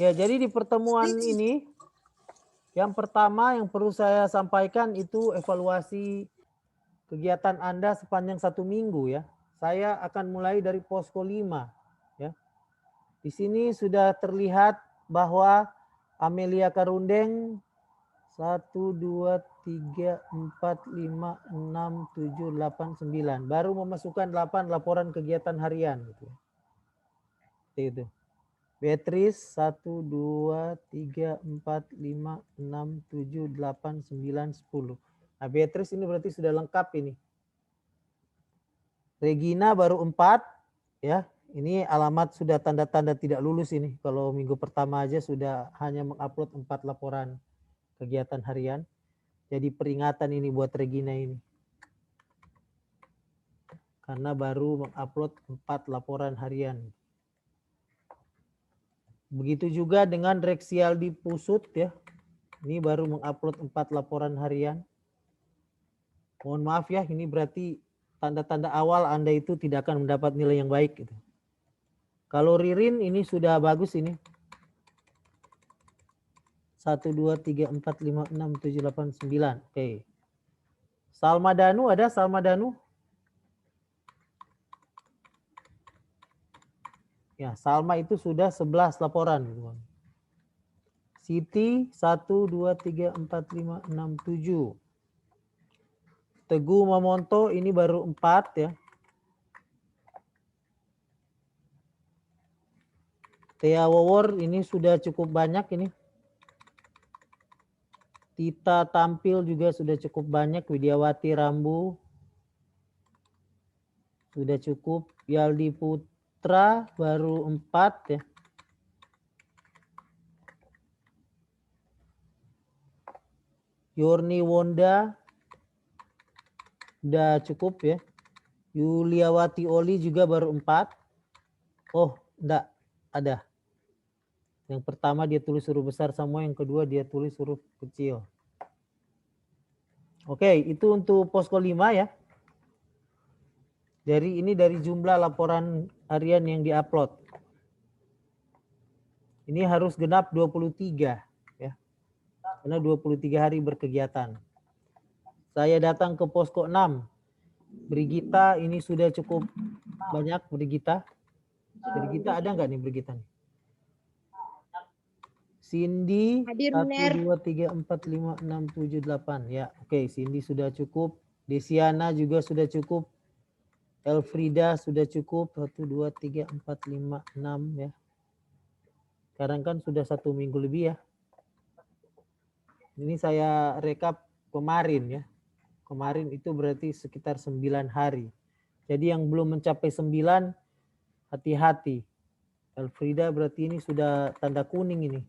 Ya, jadi di pertemuan ini yang pertama yang perlu saya sampaikan itu evaluasi kegiatan Anda sepanjang 1 minggu ya. Saya akan mulai dari posko 5 ya. Di sini sudah terlihat bahwa Amelia Karundeng 1, 2, 3, 4, 5, 6, 7, 8, 9. Baru memasukkan 8 laporan kegiatan harian. Gitu. Itu. Beatrice 1, 2, 3, 4, 5, 6, 7, 8, 9, 10. Nah Beatrice ini berarti sudah lengkap ini. Regina baru 4 ya. Ini alamat sudah tanda-tanda tidak lulus ini. Kalau minggu pertama aja sudah hanya mengupload 4 laporan kegiatan harian. Jadi peringatan ini buat Regina ini. Karena baru mengupload 4 laporan harian. Begitu juga dengan Rexialdi Pusut ya. Ini baru mengupload 4 laporan harian. Mohon maaf ya, ini berarti tanda-tanda awal Anda itu tidak akan mendapat nilai yang baik. Gitu. Kalau Ririn ini sudah bagus ini. 1, 2, 3, 4, 5, 6, 7, 8, 9. Oke. Salma Danu ada Salma Danu? Ya, Salma itu sudah 11 laporan. Siti 1, 2, 3, 4, 5, 6, 7. Teguh Mamonto ini baru 4 ya. Tea Wawor ini sudah cukup banyak ini. Tita Tampil juga sudah cukup banyak. Widiawati Rambu sudah cukup. Yaldi Putra baru 4 ya. Yorni Wonda sudah cukup ya. Yuliawati Oli juga baru 4. Oh, enggak ada. Yang pertama dia tulis huruf besar semua, yang kedua dia tulis huruf kecil. Oke, itu untuk posko 5 ya. Dari ini dari jumlah laporan harian yang diupload. Ini harus genap 23 ya. Karena 23 hari berkegiatan. Saya datang ke posko 6. Brigita ini sudah cukup banyak Brigita. Brigita ada nggak nih Brigita nih? Cindy 1, 2, 3, 4, 5, 6, 7, 8. Ya, oke. Cindy sudah cukup. Desiana juga sudah cukup. Elfrida sudah cukup. 1, 2, 3, 4, 5, 6 ya. Sekarang kan sudah 1 minggu lebih ya. Ini saya rekap kemarin ya. Kemarin itu berarti sekitar 9 hari. Jadi yang belum mencapai 9, hati-hati. Elfrida berarti ini sudah tanda kuning ini.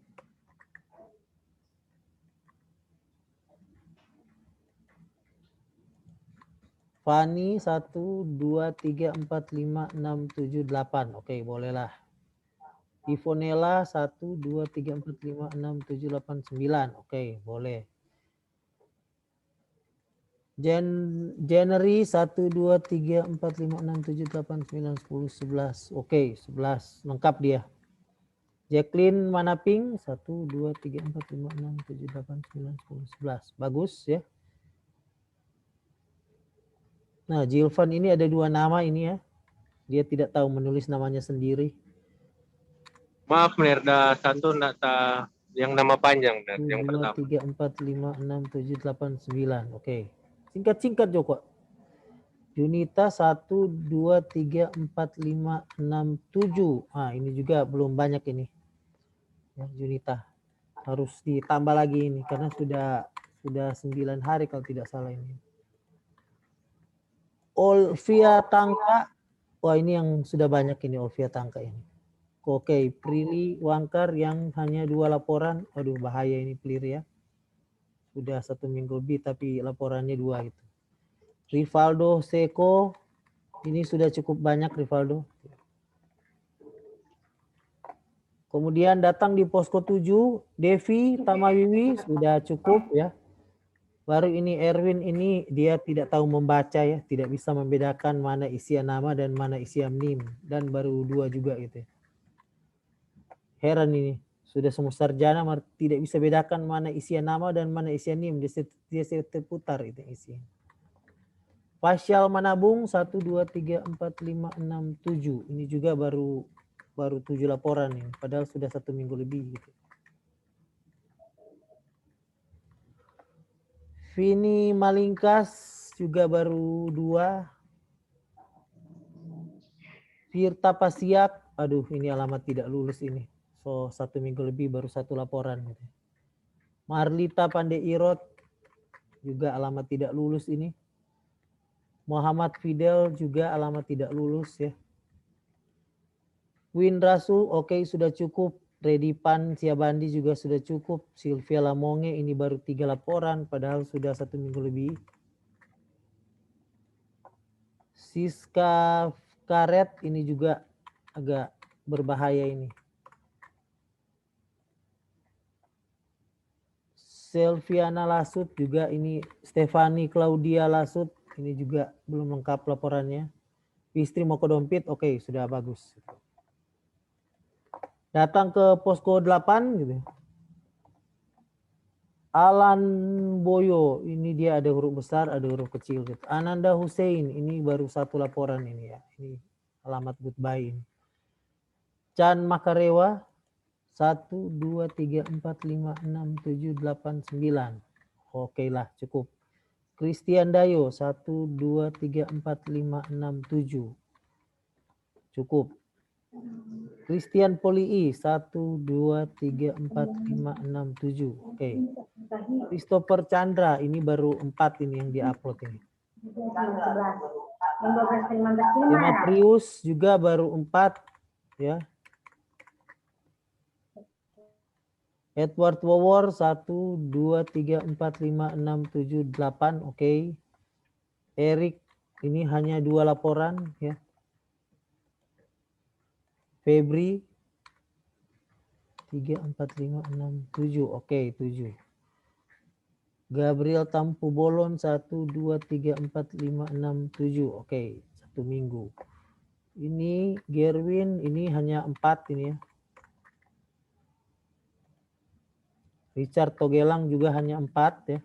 Fani 1, 2, 3, 4, 5, 6, 7, 8. Oke, bolehlah. Ivonela 1, 2, 3, 4, 5, 6, 7, 8, 9. Oke, boleh. January 1, 2, 3, 4, 5, 6, 7, 8, 9, 10, 11. Oke, 11. Lengkap dia. Jacqueline Manaping 1, 2, 3, 4, 5, 6, 7, 8, 9, 10, 11. Bagus ya. Nah, Jilvan ini ada 2 nama ini ya. Dia tidak tahu menulis namanya sendiri. Maaf, Nerda 1 yang nama panjang, Ner, yang 2, pertama. 3, 4, 5, 6, 7, 8, 9. Oke. Singkat-singkat Joko. Junita 1, 2, 3, 4, 5, 6, 7. Ah, ini juga belum banyak ini. Ya, Junita. Harus ditambah lagi ini karena sudah 9 hari kalau tidak salah ini. Olvia Tangka. Wah, ini yang sudah banyak ini Olvia Tangka ini. Oke, Prilly Wangkar yang hanya 2 laporan. Aduh, bahaya ini Prilly ya. Sudah 1 minggu lebih tapi laporannya 2 itu. Rivaldo Seko ini sudah cukup banyak Rivaldo. Kemudian datang di posko 7, Devi Tamawiwi sudah cukup ya. Baru ini Erwin ini dia tidak tahu membaca ya, tidak bisa membedakan mana isian nama dan mana isian NIM dan baru 2 juga gitu. Heran ini. Sudah semua sarjana tidak bisa bedakan mana isian nama dan mana isian NIM. Dia terputar itu isian. Pasial menabung 1, 2, 3, 4, 5, 6, 7. Ini juga baru 7 laporan ini. Padahal sudah 1 minggu lebih gitu. Vini Malingkas juga baru 2. Tirta Pasiak, aduh ini alamat tidak lulus ini. So 1 minggu lebih baru 1 laporan gitu. Marlita Pandeirot juga alamat tidak lulus ini. Muhammad Fidel juga alamat tidak lulus ya. Win Rasul oke, sudah cukup. Redipan Siabandi juga sudah cukup. Sylvia Lamonge ini baru 3 laporan padahal sudah 1 minggu lebih. Siska Karet ini juga agak berbahaya ini. Selviana Lasut juga ini. Stefani Claudia Lasut ini juga belum lengkap laporannya. Istri Moko Dompit oke, sudah bagus. Datang ke posko 8 gitu. Alan Boyo, ini dia ada huruf besar, ada huruf kecil gitu. Ananda Hussein, ini baru 1 laporan ini ya. Ini alamat goodbye ini. Chan Makarewa, 1, 2, 3, 4, 5, 6, 7, 8, 9. Oke lah, cukup. Christian Dayo, 1, 2, 3, 4, 5, 6, 7. Cukup. Christian Polii 1, 2, 3, 4, 5, 6, 7. Oke. Christopher Chandra ini baru 4 ini yang diupload ini. Demetrius juga baru 4 ya. Edward Wawor 1, 2, 3, 4, 5, 6, 7, 8. Oke. Eric ini hanya 2 laporan ya. Febri 3, 4, 5, 6, 7. Oke, 7. Gabriel Tampu Bolon 1, 2, 3, 4, 5, 6, 7. Oke, 1 minggu. Ini Gerwin ini hanya 4 ini ya. Richard Togelang juga hanya 4 ya.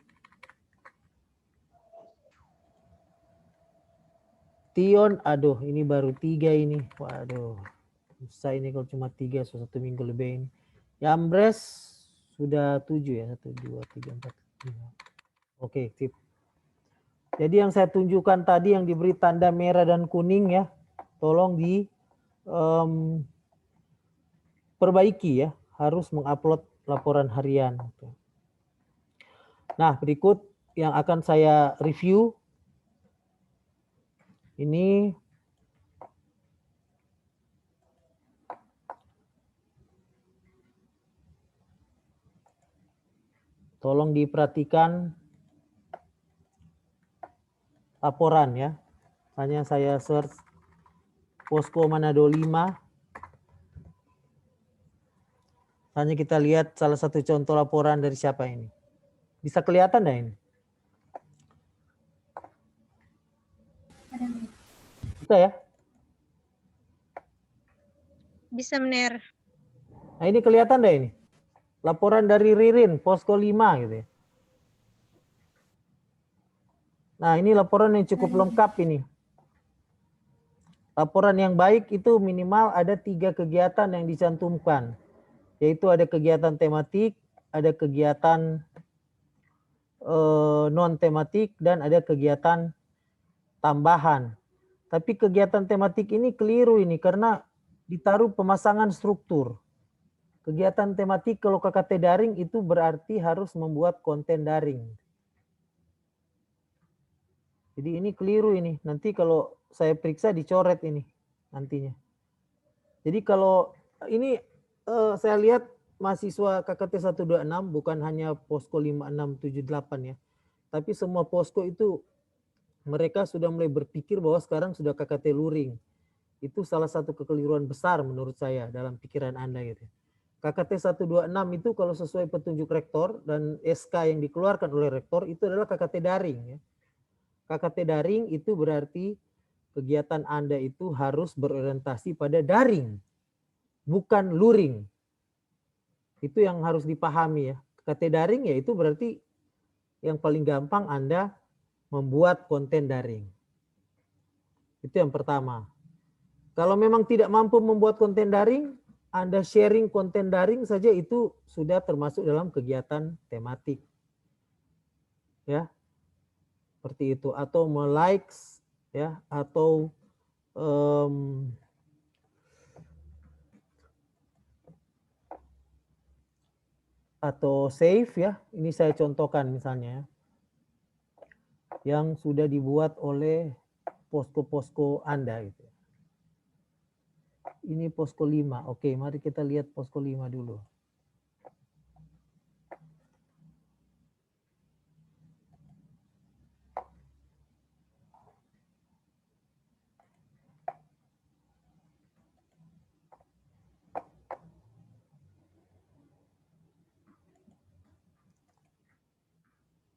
Tion, aduh ini baru 3 ini. Waduh. Susah ini kalau cuma 3 so 1 minggu lebih ini. Yambres sudah 7 ya. 1, 2, 3, 4, 5. Oke, sip. Jadi yang saya tunjukkan tadi yang diberi tanda merah dan kuning ya. Tolong di perbaiki ya. Harus mengupload laporan harian. Nah, berikut yang akan saya review. Ini tolong diperhatikan laporan ya. Hanya saya search Posko Manado 5. Hanya kita lihat salah satu contoh laporan dari siapa ini. Bisa kelihatan enggak ini? Bisa ya? Bisa, Mener. Nah ini kelihatan enggak ini? Laporan dari Ririn, Posko 5 gitu ya. Nah ini laporan yang cukup lengkap ini. Laporan yang baik itu minimal ada 3 kegiatan yang dicantumkan. Yaitu ada kegiatan tematik, ada kegiatan non-tematik, dan ada kegiatan tambahan. Tapi kegiatan tematik ini keliru ini karena ditaruh pemasangan struktur. Kegiatan tematik kalau KKT daring itu berarti harus membuat konten daring. Jadi ini keliru ini. Nanti kalau saya periksa dicoret ini nantinya. Jadi kalau ini saya lihat mahasiswa KKT 126 bukan hanya posko 5678 ya. Tapi semua posko itu mereka sudah mulai berpikir bahwa sekarang sudah KKT luring. Itu salah satu kekeliruan besar menurut saya dalam pikiran Anda gitu. KKT 126 itu kalau sesuai petunjuk rektor dan SK yang dikeluarkan oleh rektor itu adalah KKT daring ya. KKT daring itu berarti kegiatan Anda itu harus berorientasi pada daring, bukan luring. Itu yang harus dipahami ya. KT daring ya itu berarti yang paling gampang Anda membuat konten daring. Itu yang pertama. Kalau memang tidak mampu membuat konten daring, Anda sharing konten daring saja itu sudah termasuk dalam kegiatan tematik. Ya. Seperti itu, atau me-likes ya, atau save ya. Ini saya contohkan misalnya yang sudah dibuat oleh posko-posko Anda gitu. Ini posko 5. Oke, mari kita lihat posko 5 dulu.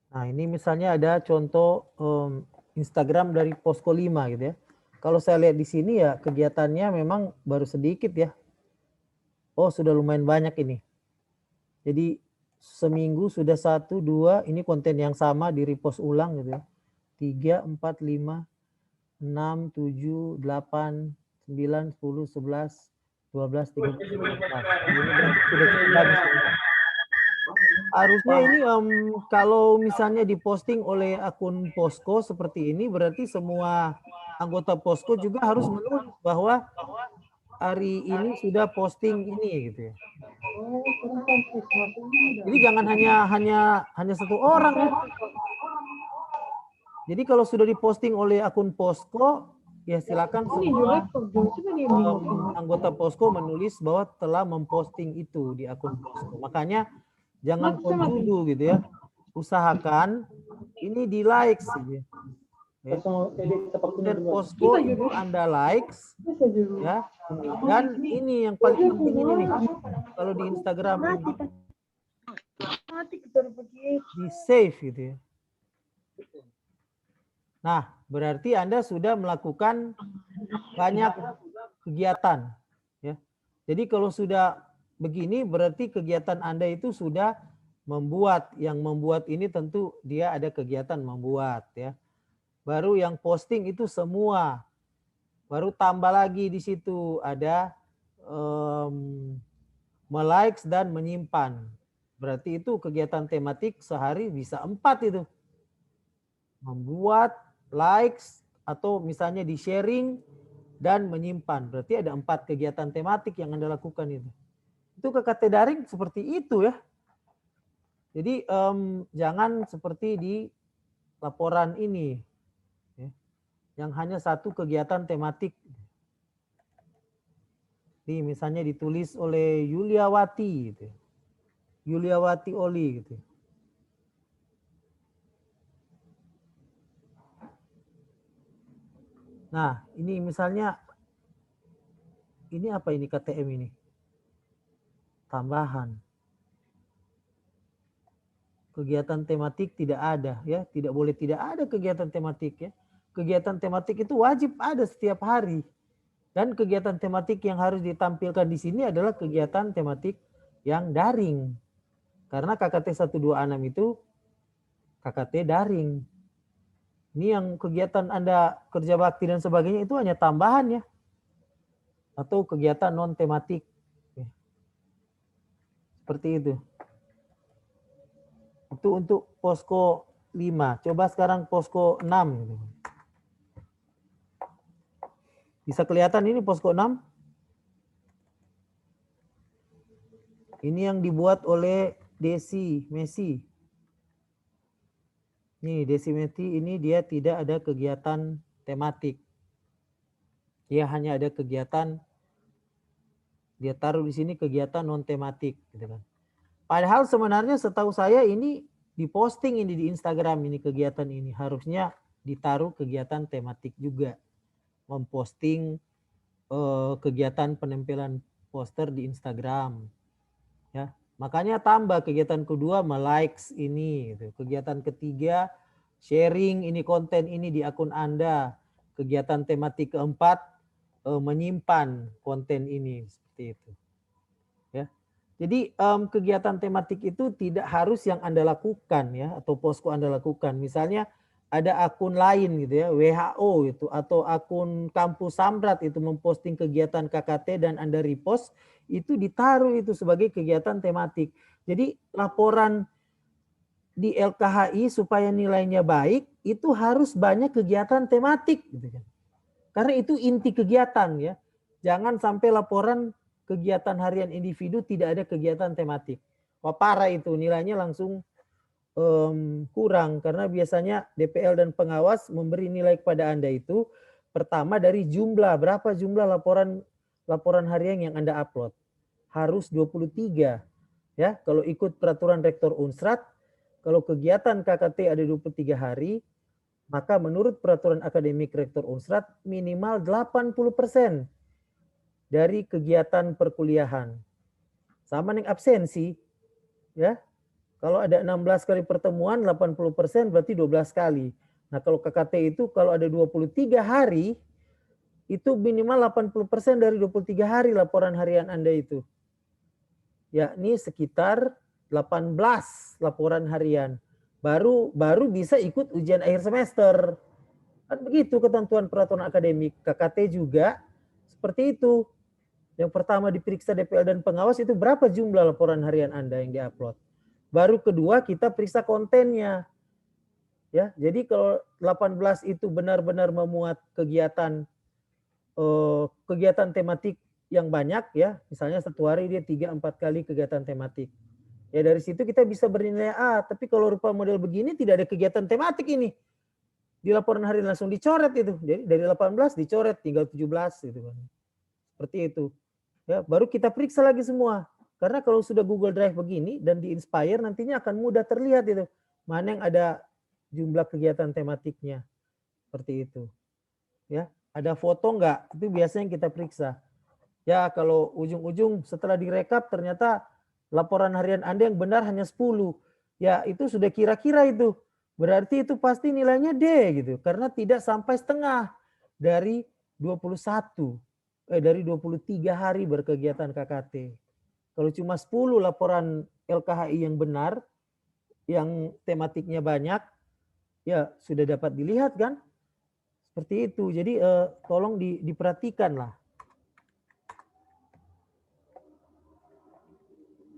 Nah, ini misalnya ada contoh Instagram dari posko 5 gitu ya. Kalau saya lihat di sini ya kegiatannya memang baru sedikit ya. Oh, sudah lumayan banyak ini. Jadi seminggu sudah 1, 2, ini konten yang sama di repost ulang gitu ya. 3, 4, 5, 6, 7, 8, 9, 10, 11, 12, 13, 14. Ini berarti sudah cukup bagus. Harusnya ini kalau misalnya diposting oleh akun Posko seperti ini berarti semua anggota Posko juga harus menulis bahwa hari ini sudah posting ini gitu ya. Jadi jangan hanya satu orang ya. Jadi kalau sudah diposting oleh akun Posko ya silakan semua anggota Posko menulis bahwa telah memposting itu di akun Posko. Makanya jangan konjudu gitu ya. Usahakan ini di likes gitu ya. Dan Posko itu Anda likes ya. Dan ini yang paling penting ini nih. Kalau di Instagram ini di save gitu ya. Nah, berarti Anda sudah melakukan banyak kegiatan ya. Jadi kalau sudah begini berarti kegiatan Anda itu sudah membuat. Yang membuat ini tentu dia ada kegiatan membuat ya. Baru yang posting itu semua. Baru tambah lagi di situ ada me-likes dan menyimpan. Berarti itu kegiatan tematik sehari bisa 4 itu. Membuat, likes, atau misalnya di sharing dan menyimpan. Berarti ada 4 kegiatan tematik yang Anda lakukan itu. Itu ke KT daring seperti itu ya. Jadi jangan seperti di laporan ini. Ya, yang hanya 1 kegiatan tematik. Nih misalnya ditulis oleh Yuliawati. Gitu. Yuliawati Oli. Gitu. Nah ini misalnya. Ini apa ini KTM ini? Tambahan. Kegiatan tematik tidak ada ya, tidak boleh tidak ada kegiatan tematik ya. Kegiatan tematik itu wajib ada setiap hari. Dan kegiatan tematik yang harus ditampilkan di sini adalah kegiatan tematik yang daring. Karena KKT 126 itu KKT daring. Ini yang kegiatan Anda kerja bakti dan sebagainya itu hanya tambahan ya. Atau kegiatan non tematik. Seperti itu. Itu untuk posko 5. Coba sekarang posko 6. Bisa kelihatan ini posko 6? Ini yang dibuat oleh Desi Messi. Nih Desi Messi ini dia tidak ada kegiatan tematik. Dia hanya ada kegiatan, dia taruh di sini kegiatan non tematik. Gitu kan. Padahal sebenarnya setahu saya ini diposting ini di Instagram ini kegiatan ini. Harusnya ditaruh kegiatan tematik juga. Memposting kegiatan penempelan poster di Instagram. Ya, makanya tambah kegiatan kedua me-likes ini. Gitu. Kegiatan ketiga sharing ini konten ini di akun Anda. Kegiatan tematik keempat menyimpan konten ini seperti itu. Ya. Jadi kegiatan tematik itu tidak harus yang Anda lakukan ya atau posko Anda lakukan. Misalnya ada akun lain gitu ya, WHO itu atau akun Kampus Samrat itu memposting kegiatan KKT dan Anda repost, itu ditaruh itu sebagai kegiatan tematik. Jadi laporan di LKHI supaya nilainya baik itu harus banyak kegiatan tematik gitu kan. Karena itu inti kegiatan ya. Jangan sampai laporan kegiatan harian individu tidak ada kegiatan tematik. Wah parah itu nilainya langsung kurang karena biasanya DPL dan pengawas memberi nilai kepada Anda itu pertama dari jumlah, berapa jumlah laporan harian yang Anda upload. Harus 23 ya. Kalau ikut peraturan Rektor Unsrat, kalau kegiatan KKT ada 23 hari, maka menurut peraturan akademik Rektor Unsrat minimal 80% dari kegiatan perkuliahan. Sama dengan absensi, ya. Kalau ada 16 kali pertemuan, 80% berarti 12 kali. Nah kalau KKT itu kalau ada 23 hari, itu minimal 80% dari 23 hari laporan harian Anda itu. Yakni sekitar 18 laporan harian. Baru bisa ikut ujian akhir semester. Kan begitu ketentuan peraturan akademik. KKT juga seperti itu. Yang pertama diperiksa DPL dan pengawas itu berapa jumlah laporan harian Anda yang diupload. Baru kedua kita periksa kontennya. Ya, jadi kalau 18 itu benar-benar memuat kegiatan tematik yang banyak ya, misalnya satu hari dia 3-4 kali kegiatan tematik. Ya dari situ kita bisa bernilai A, tapi kalau rupa model begini tidak ada kegiatan tematik ini. Di laporan harian langsung dicoret itu. Jadi dari 18 dicoret tinggal 17 gitu kan. Seperti itu. Ya, baru kita periksa lagi semua. Karena kalau sudah Google Drive begini dan di Inspire nantinya akan mudah terlihat itu. Mana yang ada jumlah kegiatan tematiknya. Seperti itu. Ya, ada foto enggak? Itu biasanya yang kita periksa. Ya, kalau ujung-ujung setelah direkap ternyata laporan harian Anda yang benar hanya 10. Ya, itu sudah kira-kira itu. Berarti itu pasti nilainya D gitu. Karena tidak sampai setengah dari 23 hari berkegiatan KKT. Kalau cuma 10 laporan LKHI yang benar, yang tematiknya banyak, ya sudah dapat dilihat kan? Seperti itu. Jadi tolong diperhatikan lah.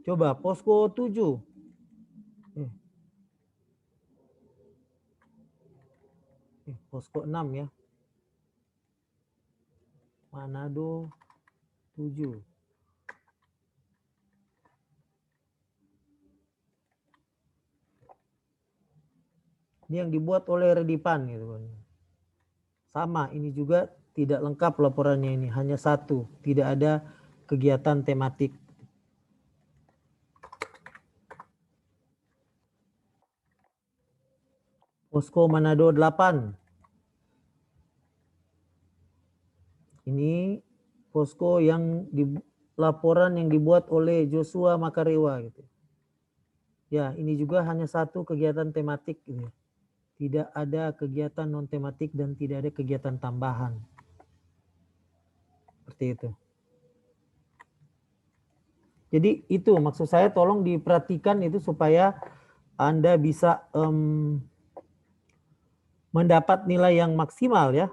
Coba posko 7. Posko 6 ya. Manado 7. Ini yang dibuat oleh Redipan gitu kan. Sama, ini juga tidak lengkap laporannya ini, hanya satu, tidak ada kegiatan tematik. Posko Manado 8. Ini posko yang laporan yang dibuat oleh Joshua Makarewa gitu. Ya, ini juga hanya satu kegiatan tematik gitu. Tidak ada kegiatan non tematik dan tidak ada kegiatan tambahan. Seperti itu. Jadi itu maksud saya tolong diperhatikan itu supaya Anda bisa mendapat nilai yang maksimal ya.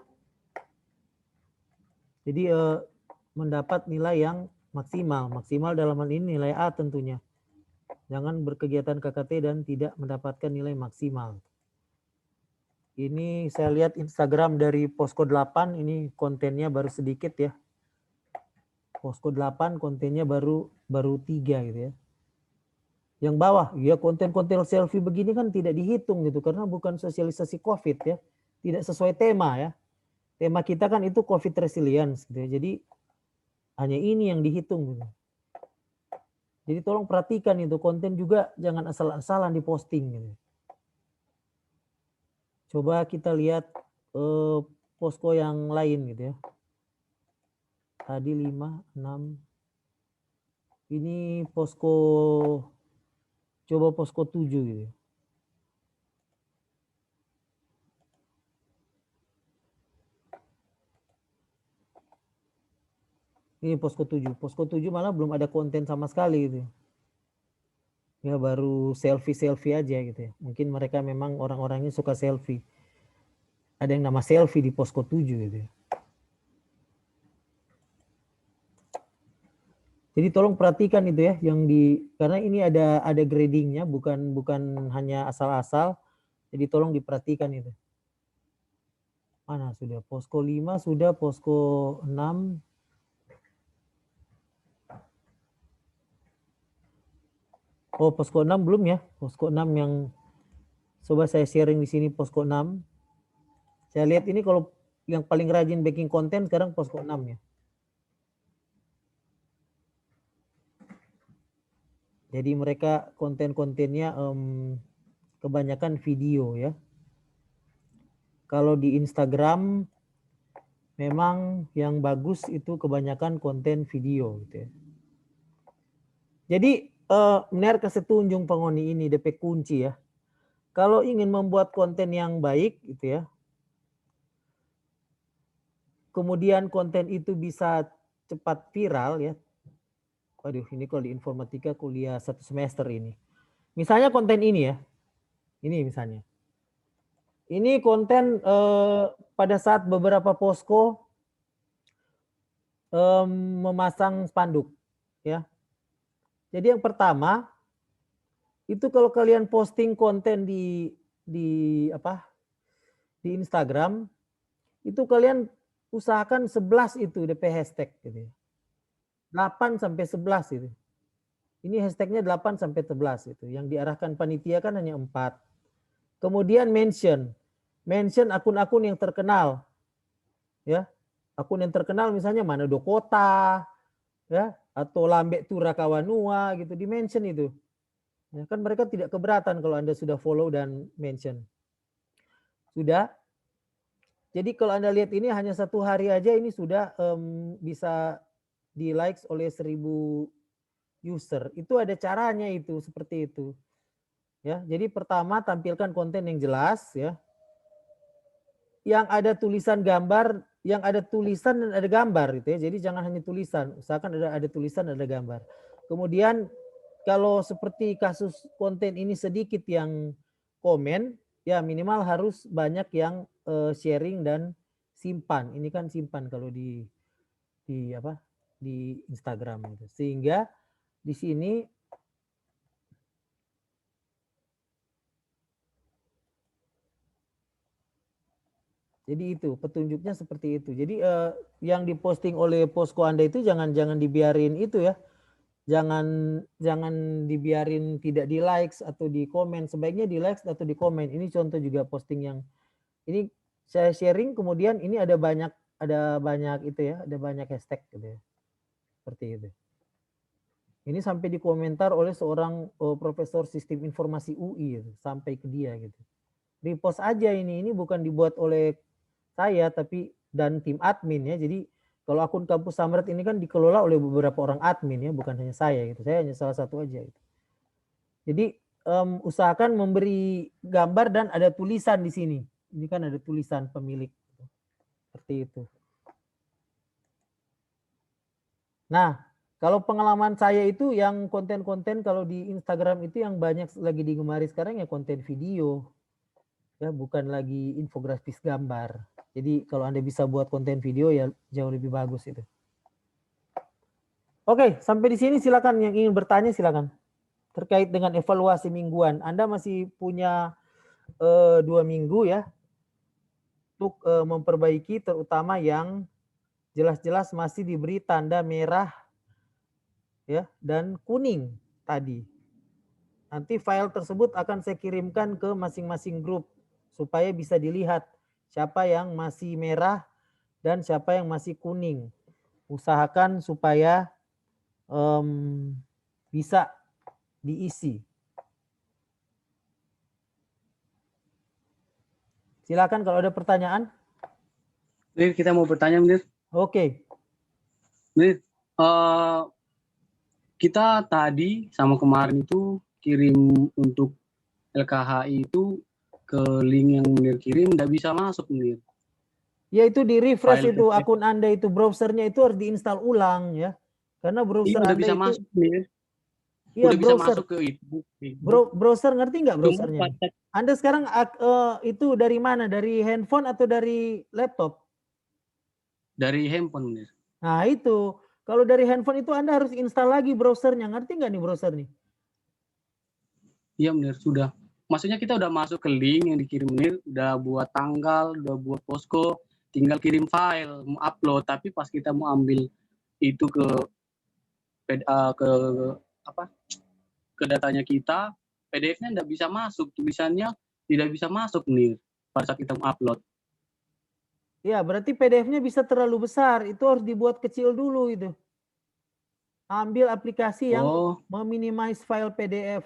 Jadi mendapat nilai yang maksimal. Maksimal dalam hal ini nilai A tentunya. Jangan berkegiatan KKT dan tidak mendapatkan nilai maksimal. Ini saya lihat Instagram dari Posko 8, ini kontennya baru sedikit ya. Posko 8 kontennya baru 3 gitu ya. Yang bawah, ya konten-konten selfie begini kan tidak dihitung gitu karena bukan sosialisasi COVID ya. Tidak sesuai tema ya. Tema kita kan itu COVID resilience gitu ya. Jadi hanya ini yang dihitung gitu. Jadi tolong perhatikan itu konten juga jangan asal-asalan diposting gitu. Coba kita lihat posko yang lain gitu ya. Tadi 5, 6. Ini posko, coba posko 7 gitu. Ini posko 7. Posko 7 malah belum ada konten sama sekali gitu. Ya baru selfie aja gitu ya. Mungkin mereka memang orang-orangnya suka selfie. Ada yang nama selfie di posko 7 gitu ya. Jadi tolong perhatikan itu ya yang karena ini ada gradingnya, bukan hanya asal-asal. Jadi tolong diperhatikan itu. Mana sudah? Posko 5 sudah, posko 6. Oh, posko 6 belum ya? Posko 6 yang coba saya sharing di sini posko 6. Saya lihat ini kalau yang paling rajin baking konten sekarang posko 6 ya. Jadi mereka konten-kontennya kebanyakan video ya. Kalau di Instagram memang yang bagus itu kebanyakan konten video gitu ya. Jadi Mner kasih tunjung pengoni ini DP kunci ya. Kalau ingin membuat konten yang baik gitu ya. Kemudian konten itu bisa cepat viral ya. Waduh, ini kalau di informatika kuliah 1 semester ini. Misalnya konten ini ya. Ini misalnya. Ini konten pada saat beberapa posko memasang spanduk ya. Jadi yang pertama itu kalau kalian posting konten di Instagram itu kalian usahakan 11 itu DP hashtag gitu ya. 8 sampai 11 itu. Ini hashtagnya 8 sampai 11 itu. Yang diarahkan panitia kan hanya 4. Kemudian mention akun-akun yang terkenal. Ya. Akun yang terkenal misalnya Manado Kota, ya, atau Lambe Tura Kawanua gitu, di mention itu. Ya, kan mereka tidak keberatan kalau Anda sudah follow dan mention. Sudah. Jadi kalau Anda lihat ini hanya 1 hari aja ini sudah bisa di likes oleh 1000 user. Itu ada caranya itu seperti itu. Ya, jadi pertama tampilkan konten yang jelas ya. Yang ada tulisan gambar, yang ada tulisan dan ada gambar gitu ya. Jadi jangan hanya tulisan, usahakan ada tulisan dan ada gambar. Kemudian kalau seperti kasus konten ini sedikit yang komen, ya minimal harus banyak yang sharing dan simpan. Ini kan simpan kalau di Instagram gitu. Sehingga di sini jadi itu petunjuknya seperti itu. Jadi yang diposting oleh posko Anda itu jangan dibiarin itu ya. Jangan dibiarin tidak di likes atau di komen. Sebaiknya di likes atau di komen. Ini contoh juga posting yang ini saya sharing, kemudian ini ada banyak itu ya, ada banyak hashtag gitu ya. Seperti itu. Ini sampai dikomentar oleh seorang profesor sistem informasi UI gitu, sampai ke dia gitu. Repost aja ini bukan dibuat oleh saya tapi dan tim admin ya. Jadi kalau akun Kampus Samrat ini kan dikelola oleh beberapa orang admin ya, bukan hanya saya gitu. Saya hanya salah satu aja gitu. Jadi usahakan memberi gambar dan ada tulisan di sini. Ini kan ada tulisan pemilik. Seperti itu. Nah, kalau pengalaman saya itu yang konten-konten kalau di Instagram itu yang banyak lagi digemari sekarang ya konten video. Ya, bukan lagi infografis gambar. Jadi kalau Anda bisa buat konten video ya jauh lebih bagus itu. Oke, sampai di sini silakan yang ingin bertanya silakan. Terkait dengan evaluasi mingguan, Anda masih punya 2 minggu ya untuk memperbaiki, terutama yang jelas-jelas masih diberi tanda merah ya dan kuning tadi. Nanti file tersebut akan saya kirimkan ke masing-masing grup supaya bisa dilihat siapa yang masih merah dan siapa yang masih kuning. Usahakan supaya bisa diisi. Silakan kalau ada pertanyaan. Mir, kita mau bertanya, Mir. Oke. Mir, kita tadi sama kemarin itu kirim untuk LKHI itu ke link yang Mir kirim nggak bisa masuk, Mir. Ya itu di refresh File itu PDF. akun Anda itu browsernya itu harus diinstal ulang ya. Karena Iya, browser udah Anda bisa itu masuk nih. iya Udah bisa browser. masuk ke itu. Browser ngerti nggak Cuma browsernya nih? Anda sekarang itu dari mana? Dari handphone atau dari laptop? dari handphone nih. Nah itu. Kalau dari handphone itu Anda harus install lagi browsernya. Ngerti nggak nih browser nih? Iya benar sudah. Maksudnya kita udah masuk ke link yang dikirim nih, udah buat tanggal, udah buat posko, tinggal kirim file, mau upload. Tapi pas kita mau ambil itu ke apa? Ke datanya kita, PDF-nya nggak bisa masuk, tulisannya tidak bisa masuk nih pada saat kita mau upload. Ya berarti PDF-nya bisa terlalu besar. Itu harus dibuat kecil dulu itu. Ambil aplikasi yang Oh, meminimize file PDF.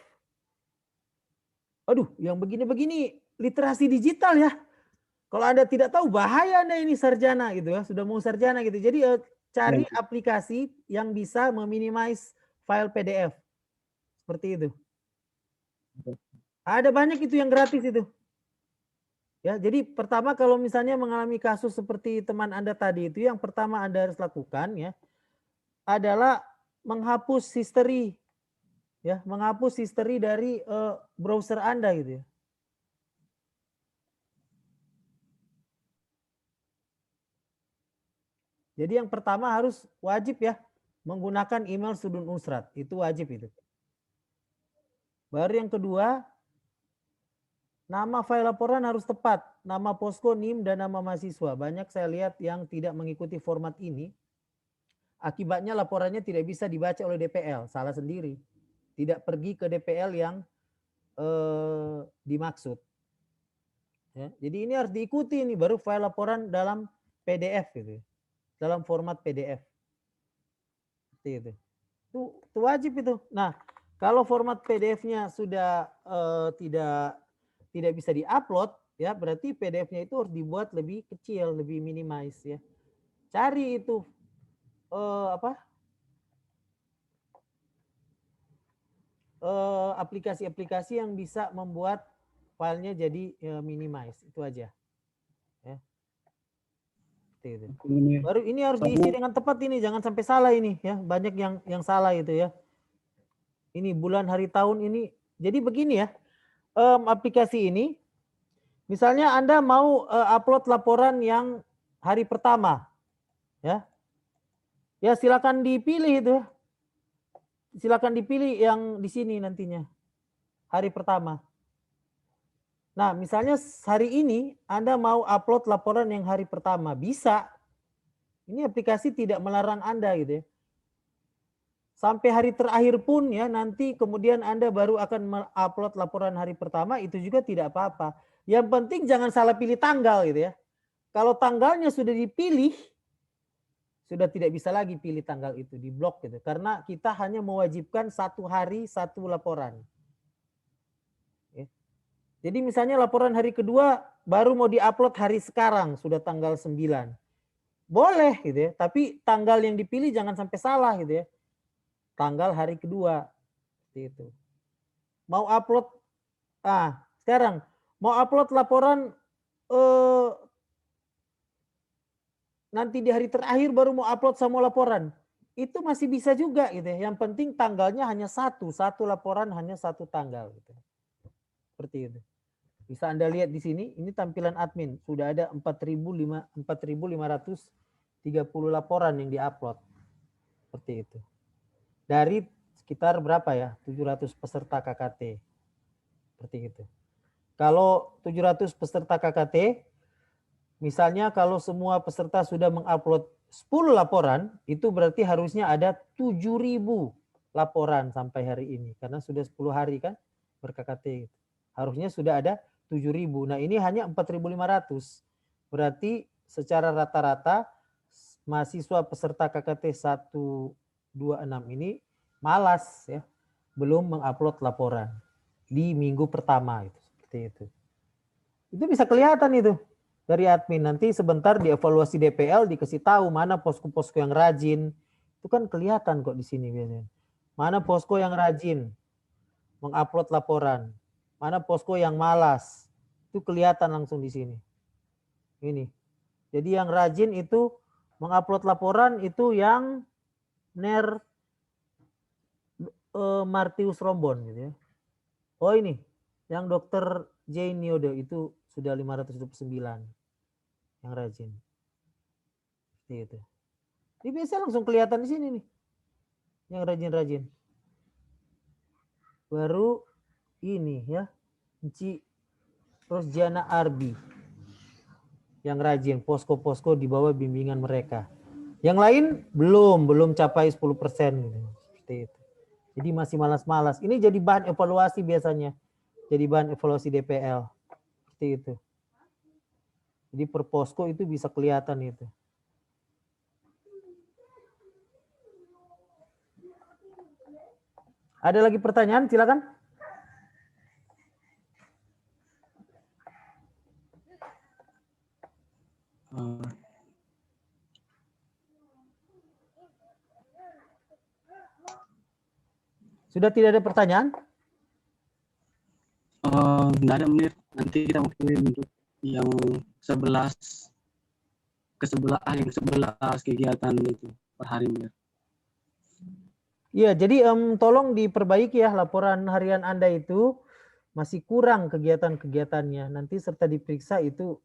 Aduh, yang begini-begini literasi digital ya. Kalau Anda tidak tahu bahaya Anda ini sarjana gitu ya, sudah mau sarjana gitu. Jadi cari ya. aplikasi yang bisa meminimize file PDF. Seperti itu. Ada banyak itu yang gratis itu. Ya, jadi pertama kalau misalnya mengalami kasus seperti teman Anda tadi itu, yang pertama Anda harus lakukan ya adalah menghapus history ya, menghapus history dari browser Anda gitu ya. Jadi yang pertama harus wajib ya menggunakan email Sudun Usrat, itu wajib itu. Baru yang kedua, nama file laporan harus tepat, nama posko, NIM, dan nama mahasiswa. Banyak saya lihat yang tidak mengikuti format ini, akibatnya laporannya tidak bisa dibaca oleh DPL, salah sendiri. Tidak pergi ke DPL yang dimaksud. Ya, jadi ini harus diikuti nih, baru file laporan dalam PDF gitu, dalam format PDF. Seperti itu. Itu wajib itu. Nah, kalau format PDF-nya sudah tidak bisa diupload, ya berarti PDF-nya itu harus dibuat lebih kecil, lebih minimize ya. Cari itu aplikasi-aplikasi yang bisa membuat filenya jadi minimize, itu aja. Ya. Seperti itu. Baru ini harus diisi dengan tepat ini, jangan sampai salah ini ya. Banyak yang salah itu ya. Ini bulan hari tahun ini. Jadi begini ya. Aplikasi ini misalnya Anda mau upload laporan yang hari pertama. Ya. Ya silakan dipilih itu. Silakan dipilih yang di sini nantinya. Hari pertama. Nah, misalnya hari ini Anda mau upload laporan yang hari pertama, bisa. Ini aplikasi tidak melarang Anda gitu ya. Sampai hari terakhir pun ya nanti kemudian Anda baru akan mengupload laporan hari pertama, itu juga tidak apa-apa. Yang penting jangan salah pilih tanggal gitu ya. Kalau tanggalnya sudah dipilih, sudah tidak bisa lagi pilih tanggal itu, diblok gitu. Karena kita hanya mewajibkan 1 hari 1 laporan. Ya. Jadi misalnya laporan hari kedua baru mau diupload hari sekarang, sudah tanggal 9. Boleh gitu ya, tapi tanggal yang dipilih jangan sampai salah gitu ya. Tanggal hari kedua, seperti itu. Mau upload, sekarang mau upload laporan nanti di hari terakhir baru mau upload semua laporan, itu masih bisa juga gitu ya. Yang penting tanggalnya hanya satu laporan hanya 1 tanggal gitu. Seperti itu. Bisa Anda lihat di sini, ini tampilan admin sudah ada 4.530 laporan yang diupload. Seperti itu. Dari sekitar berapa ya? 700 peserta KKT. Seperti itu. Kalau 700 peserta KKT, misalnya kalau semua peserta sudah mengupload 10 laporan, itu berarti harusnya ada 7.000 laporan sampai hari ini. Karena sudah 10 hari kan ber-KKT. Harusnya sudah ada 7.000. Nah ini hanya 4.500. Berarti secara rata-rata mahasiswa peserta KKT 126 ini malas ya, belum mengupload laporan di minggu pertama itu, seperti itu. Itu bisa kelihatan itu dari admin. Nanti sebentar dievaluasi DPL dikasih tahu mana posko-posko yang rajin. Itu kan kelihatan kok di sini biasanya. Mana posko yang rajin mengupload laporan, mana posko yang malas. Itu kelihatan langsung di sini. Ini. Jadi yang rajin itu mengupload laporan itu yang Ner Martius Rombon gitu ya. Oh ini, yang Dokter Jane Niodo itu sudah 529 yang rajin. Seperti itu. Ini biasa langsung kelihatan di sini nih. Yang rajin-rajin. Baru ini ya. Enci Rosjana Arbi. Yang rajin, posko-posko di bawah bimbingan mereka. Yang lain belum capai 10% gitu. Seperti itu. Jadi masih malas-malas. Ini jadi bahan evaluasi biasanya. Jadi bahan evaluasi DPL. Seperti itu. Jadi per posko itu bisa kelihatan itu. Ada lagi pertanyaan? Silakan. Sudah tidak ada pertanyaan? Nggak ada Munir. Nanti kita mau kirim untuk yang 11 yang 11 kegiatan itu per hari Munir. Iya, jadi tolong diperbaiki ya laporan harian Anda itu masih kurang kegiatan-kegiatannya. Nanti serta diperiksa itu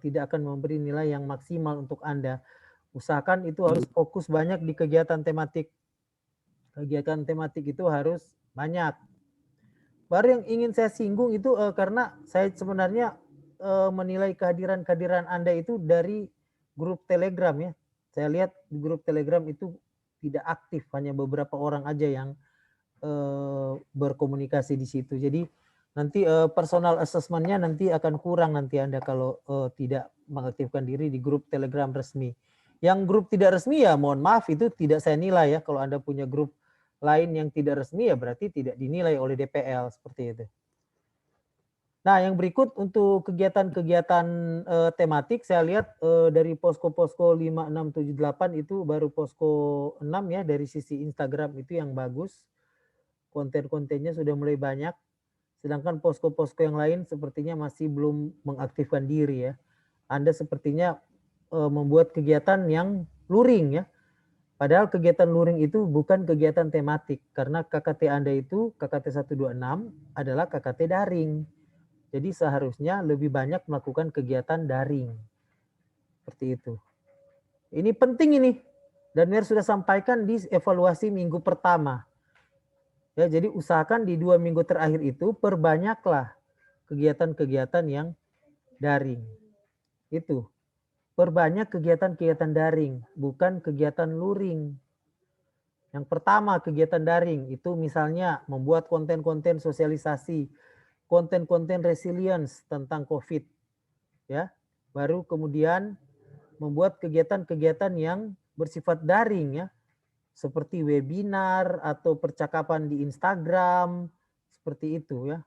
tidak akan memberi nilai yang maksimal untuk Anda. Usahakan itu harus fokus banyak di kegiatan tematik. Kegiatan tematik itu harus banyak. Baru yang ingin saya singgung itu karena saya sebenarnya menilai kehadiran Anda itu dari grup Telegram ya. Saya lihat di grup Telegram itu tidak aktif, hanya beberapa orang aja yang berkomunikasi di situ. Jadi nanti personal assessment-nya nanti akan kurang nanti Anda kalau tidak mengaktifkan diri di grup Telegram resmi. Yang grup tidak resmi ya mohon maaf itu tidak saya nilai ya. Kalau Anda punya grup lain yang tidak resmi ya berarti tidak dinilai oleh DPL seperti itu. Nah, yang berikut untuk kegiatan-kegiatan tematik saya lihat dari posko-posko 5, 6, 7, 8 itu baru posko 6 ya dari sisi Instagram itu yang bagus. Konten-kontennya sudah mulai banyak. Sedangkan posko-posko yang lain sepertinya masih belum mengaktifkan diri ya. Anda sepertinya membuat kegiatan yang luring ya. Padahal kegiatan luring itu bukan kegiatan tematik karena KKT Anda itu KKT 126 adalah KKT daring. Jadi seharusnya lebih banyak melakukan kegiatan daring. Seperti itu. Ini penting ini. Dan Mir sudah sampaikan di evaluasi minggu pertama. Ya, jadi usahakan di 2 minggu terakhir itu perbanyaklah kegiatan-kegiatan yang daring. Itu. Perbanyak kegiatan-kegiatan daring, bukan kegiatan luring. Yang pertama kegiatan daring itu misalnya membuat konten-konten sosialisasi, konten-konten resilience tentang COVID, ya. Baru kemudian membuat kegiatan-kegiatan yang bersifat daring, ya, seperti webinar atau percakapan di Instagram, seperti itu, ya.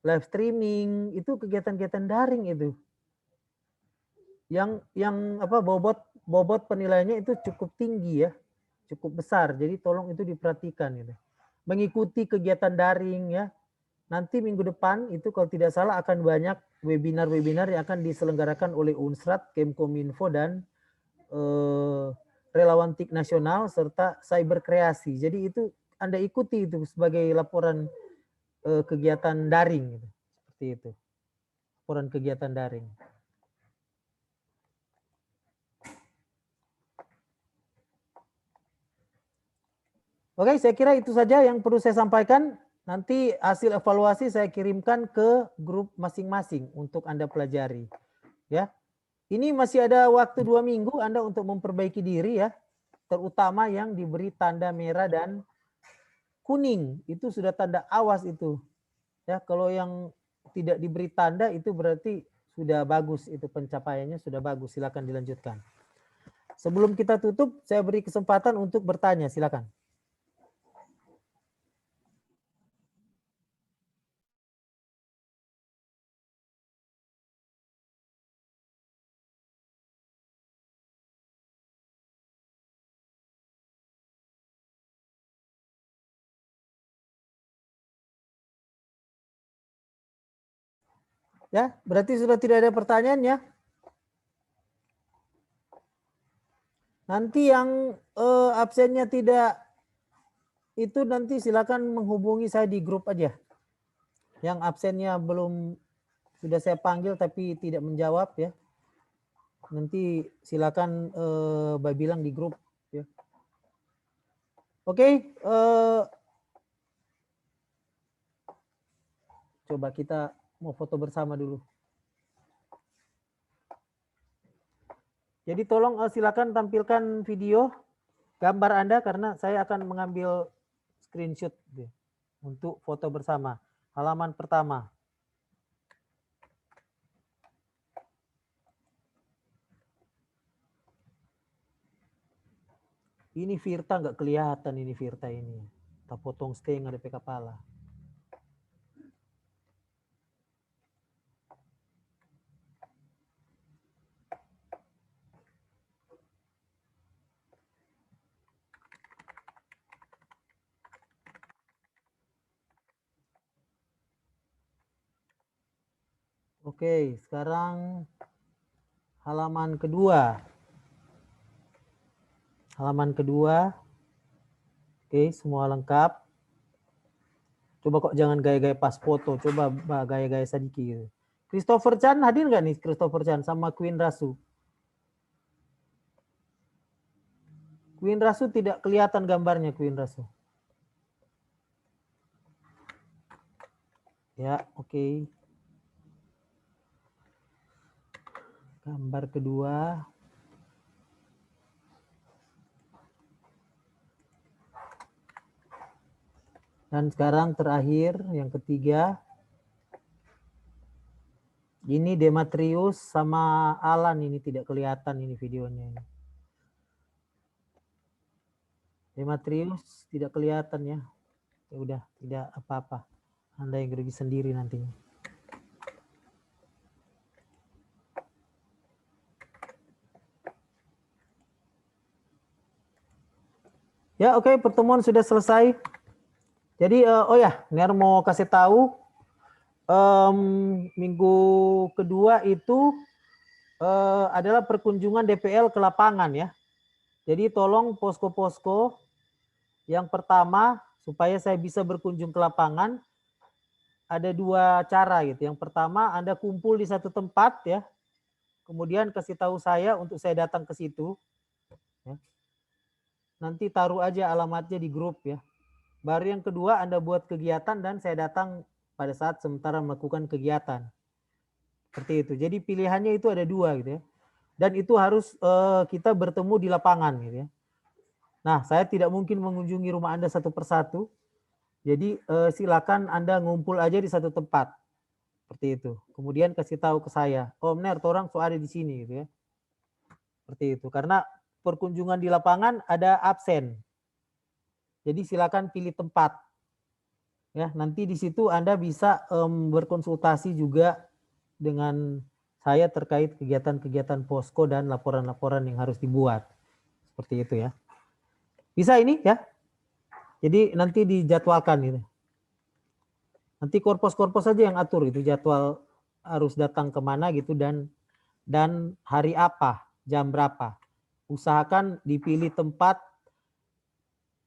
Live streaming itu kegiatan-kegiatan daring itu. Yang apa bobot penilaiannya itu cukup tinggi ya, cukup besar. Jadi tolong itu diperhatikan gitu. Mengikuti kegiatan daring ya. Nanti minggu depan itu kalau tidak salah akan banyak webinar-webinar yang akan diselenggarakan oleh Unsrat, Kemkominfo dan Relawan TIK Nasional serta Cyber Kreasi. Jadi itu Anda ikuti itu sebagai laporan kegiatan daring gitu. Seperti itu. Laporan kegiatan daring. Oke, saya kira itu saja yang perlu saya sampaikan. Nanti hasil evaluasi saya kirimkan ke grup masing-masing untuk Anda pelajari. Ya, ini masih ada waktu 2 minggu Anda untuk memperbaiki diri ya, terutama yang diberi tanda merah dan kuning. Itu sudah tanda awas itu. Ya, kalau yang tidak diberi tanda itu berarti sudah bagus, itu pencapaiannya sudah bagus. Silakan dilanjutkan. Sebelum kita tutup, saya beri kesempatan untuk bertanya. Silakan. Ya, berarti sudah tidak ada pertanyaan ya. Nanti yang absennya tidak itu nanti silakan menghubungi saya di grup aja. Yang absennya belum sudah saya panggil tapi tidak menjawab ya. Nanti silakan Mbak bilang di grup ya. Oke, coba kita mau foto bersama dulu. Jadi tolong silakan tampilkan video gambar Anda karena saya akan mengambil screenshot untuk foto bersama. Halaman pertama. Ini Virta nggak kelihatan ini Virta ini. Kita potong setengah DP kepala. Oke, sekarang halaman kedua. Halaman kedua. Oke, semua lengkap. Coba kok jangan gaya-gaya pas foto, coba gaya-gaya sedikit gitu. Christopher Chan hadir nggak nih Christopher Chan sama Queen Rasu? Queen Rasu tidak kelihatan gambarnya Queen Rasu. Ya, oke. Gambar kedua. Dan sekarang terakhir yang ketiga. Ini Demetrius sama Alan ini tidak kelihatan ini videonya ini. Demetrius tidak kelihatan ya. Ya udah, tidak apa-apa. Anda yang rugi sendiri nantinya. Ya, oke, pertemuan sudah selesai. Jadi oh ya, Ner mau kasih tahu minggu kedua itu adalah perkunjungan DPL ke lapangan ya. Jadi tolong posko-posko yang pertama supaya saya bisa berkunjung ke lapangan ada dua cara gitu. Yang pertama Anda kumpul di satu tempat ya. Kemudian kasih tahu saya untuk saya datang ke situ. Ya. Nanti taruh aja alamatnya di grup ya. Baru yang kedua Anda buat kegiatan dan saya datang pada saat sementara melakukan kegiatan. Seperti itu. Jadi pilihannya itu ada dua gitu ya. Dan itu harus kita bertemu di lapangan gitu ya. Nah, saya tidak mungkin mengunjungi rumah Anda satu persatu. Jadi silakan Anda ngumpul aja di satu tempat. Seperti itu. Kemudian kasih tahu ke saya, "Oh, Ner, orang so ada di sini," gitu ya. Seperti itu. Karena perkunjungan di lapangan ada absen. Jadi silakan pilih tempat. Ya, nanti di situ Anda bisa berkonsultasi juga dengan saya terkait kegiatan-kegiatan posko dan laporan-laporan yang harus dibuat. Seperti itu ya. Bisa ini ya. Jadi nanti dijadwalkan gitu. Nanti korpos-korpos saja yang atur itu jadwal harus datang kemana gitu dan hari apa, jam berapa. Usahakan dipilih tempat,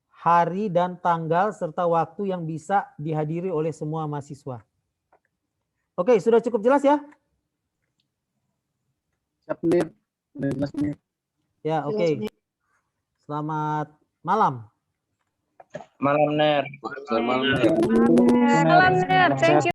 hari dan tanggal serta waktu yang bisa dihadiri oleh semua mahasiswa. Oke, sudah cukup jelas ya? Siap, Ner. 15 menit. Ya, oke. Selamat malam. Malam Ner. Malam, Ner. Thank you.